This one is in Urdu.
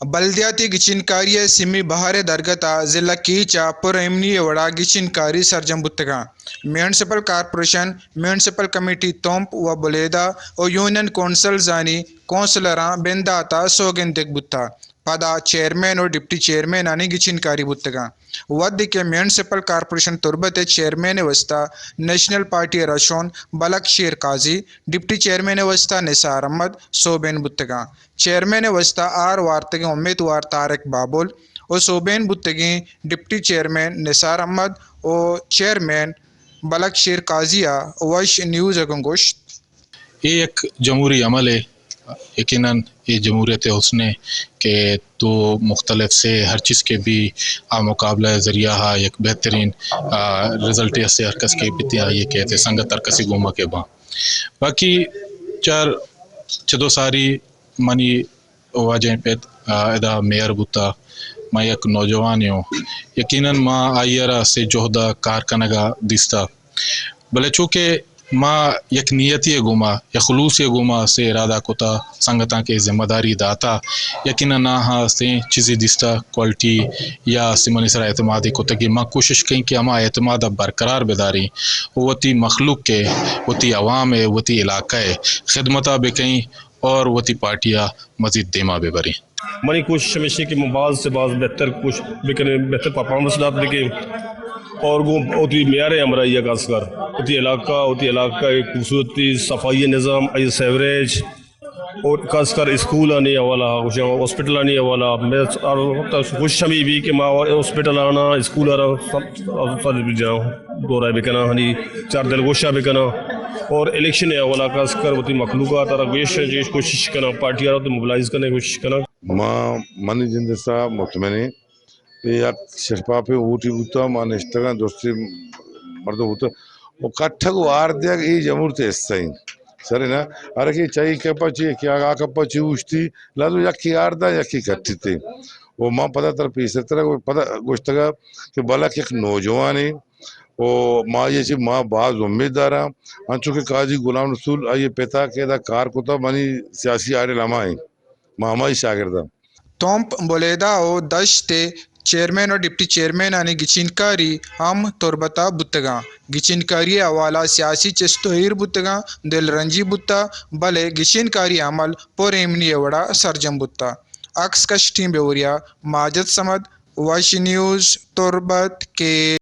بلدیاتی گچینکاری سمی بہار درگتا ضلع کیچا پر امنی وڑا گچینکاری سرجم بتگا municipal corporation municipal committee Tump و بلیدا اور یونین کونسل زانی کونسلراں بنداتا سوگندگ بتا پدا چیئرمین اور ڈپٹی چیئرمین آنی گچینکاری بتگا ود کے میونسپل کارپوریشن تربت چیئرمین وسطہ نیشنل پارٹی رشون بلک شیر قاضی ڈپٹی چیئرمین وسطہ نثار احمد صوبین بتگا چیئرمین وسطہ آر وارتگی امیدوار طارق بابول اور صوبین بتگی ڈپٹی چیئرمین نثار احمد اور چیئرمین بلک شیر قاضیہ وش نیوز گنگوشت یہ ایک جمہوری عمل ہے، یقیناً یہ جمہوریت حسن ہے کہ تو مختلف سے ہر چیز کے بھی مقابلہ ذریعہ ایک بہترین رزلٹ سے ہر کس کے بتیا یہ کہتے سنگت تر کسی گوما کے باں باقی چار چدو ساری منی واجہ پیت ادا میئر بتا میں یک نوجوان ہوں یقیناً ماں آئیرا سے جوہدہ کارکنگا دستا بلے چونکہ ماں یک نیتی گوما یا خلوص گوما سے ارادہ کوتا سنگتاں کے ذمہ داری داتا یقیناً نہ سے چیزیں دستا کوالٹی یا سمنی سرا اعتمادی کو تکی ماں کوشش کہیں کہ ہما اعتماد برقرار بداری وتی مخلوق کے وتی عوام ہے وتی علاقہ ہے خدمتہ بے کہیں اور وتی پارٹیاں مزید دیما بے بری منی کوشش ہمیشہ کہ میں بعض سے بعض بہتر کوشش بکنے بہتر پرفارمنس دات بکے اور وہ ہوتی معیار امرائی خاص کر ہوتی علاقہ ایک خوبصورتی صفائی نظام ای سیوریج اور خاص کر اسکول آنے والا ہاسپٹل آنے والا میں خوش ہمیں بھی کہ ماں ہاسپٹل آنا اسکول آنا جاؤں دورہ بکنا ہنی چار دل گوشہ بکنا اور الیکشن ہے والا خاص کر ہوتی مخلوقات اور گوش کوشش کرنا پارٹی آرہ تو موبلائز کرنے کوشش کرنا ماں منی جند سا مطمئن یہ شرپا پہ اوٹی ہوتا ماں نشتگاں دوستی مرد ہوتا وہ کٹھا کو آر دیا کہ یہ جمہور تے اس سائن سر نا ارے کہ چاہیے کپا چاہیے کیا آکا پچی اوشتی لازو یکی آر دا یکی کٹھی تے وہ ماں پتہ تر پیسر طرح پتہ گوشتگا کہ بلک ایک نوجوان ہے وہ ماں یہ چیز ماں بعض امیددارا انچو کہ قاضی غلام رسول آئیے پتا کہ دا کار کتا منی سیاسی آرے لما ہے ماں ہماری شاگردہ تومپ بولیدا او دشتے چیئرمین اور ڈپٹی چیئرمین آنی گچینکاری ہم تربتا بتگا گچینکاری حوالہ سیاسی چستوہیر بتگا دل رنجی بتا بلے گچینکاری عمل پر ایمنی وڑا سرجم بتا عکس کش ٹیم بیوریا ماجد سمد وش نیوز تربت کے